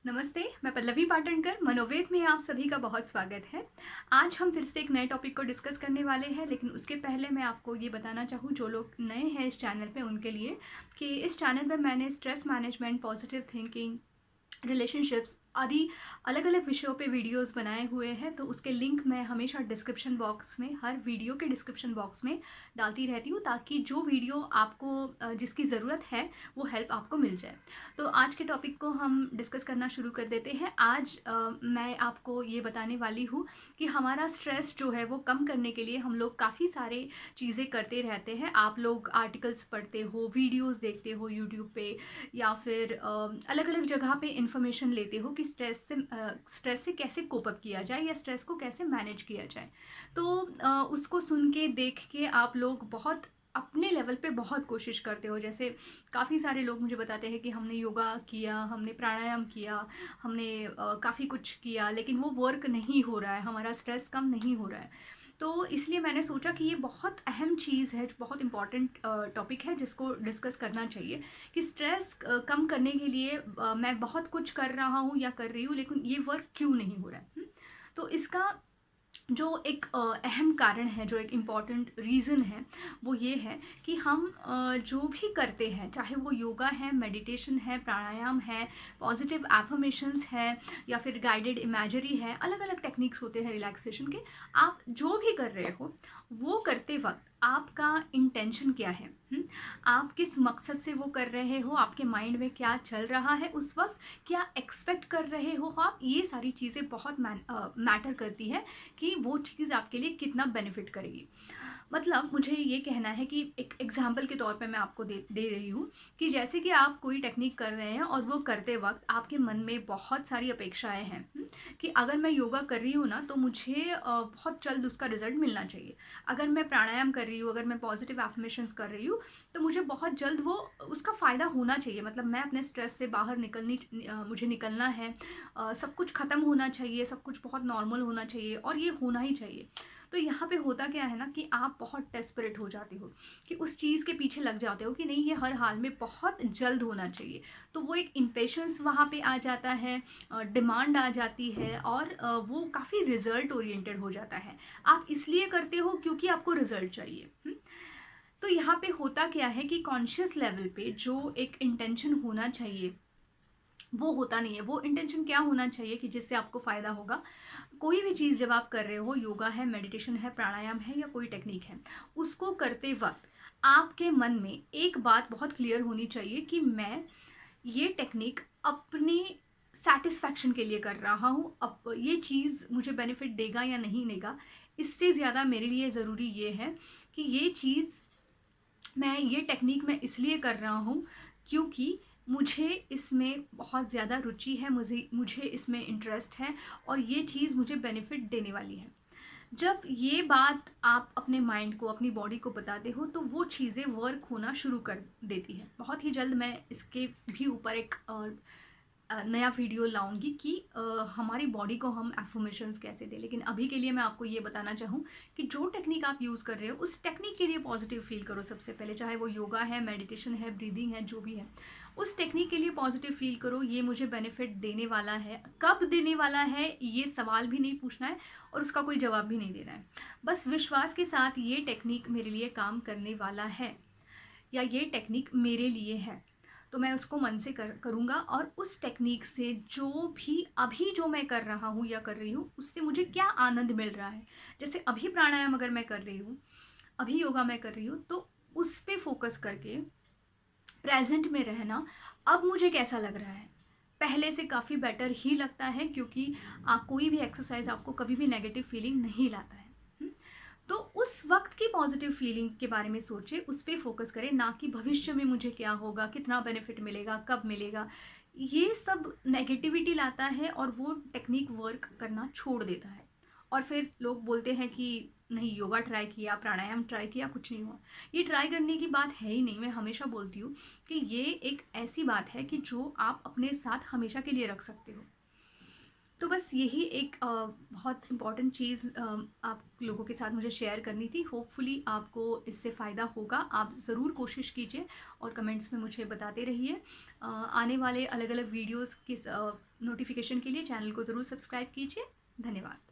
नमस्ते, मैं पल्लवी पाटणकर। मनोवेद में आप सभी का बहुत स्वागत है। आज हम फिर से एक नए टॉपिक को डिस्कस करने वाले हैं, लेकिन उसके पहले मैं आपको ये बताना चाहूँ जो लोग नए हैं इस चैनल पे उनके लिए कि इस चैनल पे मैंने stress management, positive thinking, relationships आदि अलग अलग विषयों पे वीडियोस बनाए हुए हैं। तो उसके लिंक मैं हमेशा डिस्क्रिप्शन बॉक्स में, हर वीडियो के डिस्क्रिप्शन बॉक्स में डालती रहती हूँ, ताकि जो वीडियो आपको जिसकी ज़रूरत है वो हेल्प आपको मिल जाए। तो आज के टॉपिक को हम डिस्कस करना शुरू कर देते हैं। आज मैं आपको ये बताने वाली हूँ कि हमारा स्ट्रेस जो है वो कम करने के लिए हम लोग काफ़ी सारे चीज़ें करते रहते हैं। आप लोग आर्टिकल्स पढ़ते हो, वीडियोस देखते हो यूट्यूब पे, या फिर अलग अलग जगह पे इंफॉर्मेशन लेते हो कि स्ट्रेस से कैसे कोप अप किया जाए या स्ट्रेस को कैसे मैनेज किया जाए। तो उसको सुन के देख के आप लोग बहुत अपने लेवल पे बहुत कोशिश करते हो। जैसे काफ़ी सारे लोग मुझे बताते हैं कि हमने योगा किया, हमने प्राणायाम किया, हमने काफ़ी कुछ किया, लेकिन वो वर्क नहीं हो रहा है, हमारा स्ट्रेस कम नहीं हो रहा है। तो इसलिए मैंने सोचा कि ये बहुत अहम चीज़ है, बहुत इम्पॉर्टेंट टॉपिक है जिसको डिस्कस करना चाहिए कि स्ट्रेस कम करने के लिए मैं बहुत कुछ कर रहा हूँ या कर रही हूँ, लेकिन ये वर्क क्यों नहीं हो रहा है। तो इसका जो एक अहम कारण है, जो एक इम्पॉर्टेंट रीज़न है, वो ये है कि हम जो भी करते हैं, चाहे वो योगा है, मेडिटेशन है, प्राणायाम है, पॉजिटिव एफर्मेशंस है, या फिर गाइडेड इमेजरी है, अलग अलग टेक्निक्स होते हैं रिलैक्सेशन के। आप जो भी कर रहे हो वो करते वक्त आपका इंटेंशन क्या है, आप किस मकसद से वो कर रहे हो, आपके माइंड में क्या चल रहा है उस वक्त, क्या एक्सपेक्ट कर रहे हो आप, ये सारी चीज़ें बहुत मैटर करती है कि वो चीज़ आपके लिए कितना बेनिफिट करेगी। मतलब मुझे ये कहना है कि एक एग्जाम्पल के तौर पे मैं आपको दे दे रही हूँ कि जैसे कि आप कोई टेक्निक कर रहे हैं और वो करते वक्त आपके मन में बहुत सारी अपेक्षाएं हैं, कि अगर मैं योगा कर रही हूँ ना तो मुझे बहुत जल्द उसका रिजल्ट मिलना चाहिए। अगर मैं प्राणायाम कर रही हूँ, अगर मैं पॉजिटिव एफर्मेशंस कर रही हूँ, तो मुझे बहुत जल्द वो उसका फ़ायदा होना चाहिए। मतलब मैं अपने स्ट्रेस से बाहर मुझे निकलना है, सब कुछ ख़त्म होना चाहिए, सब कुछ बहुत नॉर्मल होना चाहिए और ये होना ही चाहिए। तो यहाँ पे होता क्या है ना कि आप बहुत डेस्परेट हो जाते हो, कि उस चीज़ के पीछे लग जाते हो कि नहीं, ये हर हाल में बहुत जल्द होना चाहिए। तो वो एक इम्पेशंस वहाँ पे आ जाता है, डिमांड आ जाती है, और वो काफ़ी रिजल्ट ओरिएंटेड हो जाता है। आप इसलिए करते हो क्योंकि आपको रिजल्ट चाहिए। तो यहाँ पे होता क्या है कि कॉन्शियस लेवल पे जो एक इंटेंशन होना चाहिए वो होता नहीं है। वो इंटेंशन क्या होना चाहिए कि जिससे आपको फ़ायदा होगा। कोई भी चीज़ जब आप कर रहे हो, योगा है, मेडिटेशन है, प्राणायाम है, या कोई टेक्निक है, उसको करते वक्त आपके मन में एक बात बहुत क्लियर होनी चाहिए कि मैं ये टेक्निक अपने सेटिस्फैक्शन के लिए कर रहा हूँ। अब ये चीज़ मुझे बेनिफिट देगा या नहीं देगा, इससे ज़्यादा मेरे लिए ज़रूरी ये है कि ये चीज़, मैं ये टेक्निक मैं इसलिए कर रहा हूँ क्योंकि मुझे इसमें बहुत ज़्यादा रुचि है, मुझे मुझे इसमें इंटरेस्ट है, और ये चीज़ मुझे बेनिफिट देने वाली है। जब ये बात आप अपने माइंड को, अपनी बॉडी को बताते हो, तो वो चीज़ें वर्क होना शुरू कर देती है। बहुत ही जल्द मैं इसके भी ऊपर एक नया वीडियो लाऊंगी कि हमारी बॉडी को हम एफर्मेशंस कैसे दें। लेकिन अभी के लिए मैं आपको ये बताना चाहूँ कि जो टेक्निक आप यूज़ कर रहे हो उस टेक्निक के लिए पॉजिटिव फील करो सबसे पहले। चाहे वो योगा है, मेडिटेशन है, ब्रीदिंग है, जो भी है, उस टेक्निक के लिए पॉजिटिव फील करो। ये मुझे बेनिफिट देने वाला है, कब देने वाला है ये सवाल भी नहीं पूछना है और उसका कोई जवाब भी नहीं देना है। बस विश्वास के साथ ये टेक्निक मेरे लिए काम करने वाला है, या ये टेक्निक मेरे लिए है, तो मैं उसको मन से करूँगा। और उस टेक्निक से जो भी अभी जो मैं कर रहा हूँ या कर रही हूँ, उससे मुझे क्या आनंद मिल रहा है। जैसे अभी प्राणायाम अगर मैं कर रही हूँ, अभी योगा मैं कर रही हूँ, तो उस पे फोकस करके प्रेजेंट में रहना, अब मुझे कैसा लग रहा है। पहले से काफ़ी बेटर ही लगता है, क्योंकि कोई भी एक्सरसाइज आपको कभी भी नेगेटिव फीलिंग नहीं लाता है। तो उस वक्त की पॉजिटिव फीलिंग के बारे में सोचे, उस पर फोकस करें, ना कि भविष्य में मुझे क्या होगा, कितना बेनिफिट मिलेगा, कब मिलेगा। ये सब नेगेटिविटी लाता है और वो टेक्निक वर्क करना छोड़ देता है। और फिर लोग बोलते हैं कि नहीं, योगा ट्राई किया, प्राणायाम ट्राई किया, कुछ नहीं हुआ। ये ट्राई करने की बात है ही नहीं। मैं हमेशा बोलती हूँ कि ये एक ऐसी बात है कि जो आप अपने साथ हमेशा के लिए रख सकते हो। तो बस यही एक बहुत इम्पॉर्टेंट चीज़ आप लोगों के साथ मुझे शेयर करनी थी। होपफुली आपको इससे फ़ायदा होगा। आप ज़रूर कोशिश कीजिए और कमेंट्स में मुझे बताते रहिए। आने वाले अलग-अलग वीडियोज़ के नोटिफ़िकेशन के लिए चैनल को ज़रूर सब्सक्राइब कीजिए। धन्यवाद।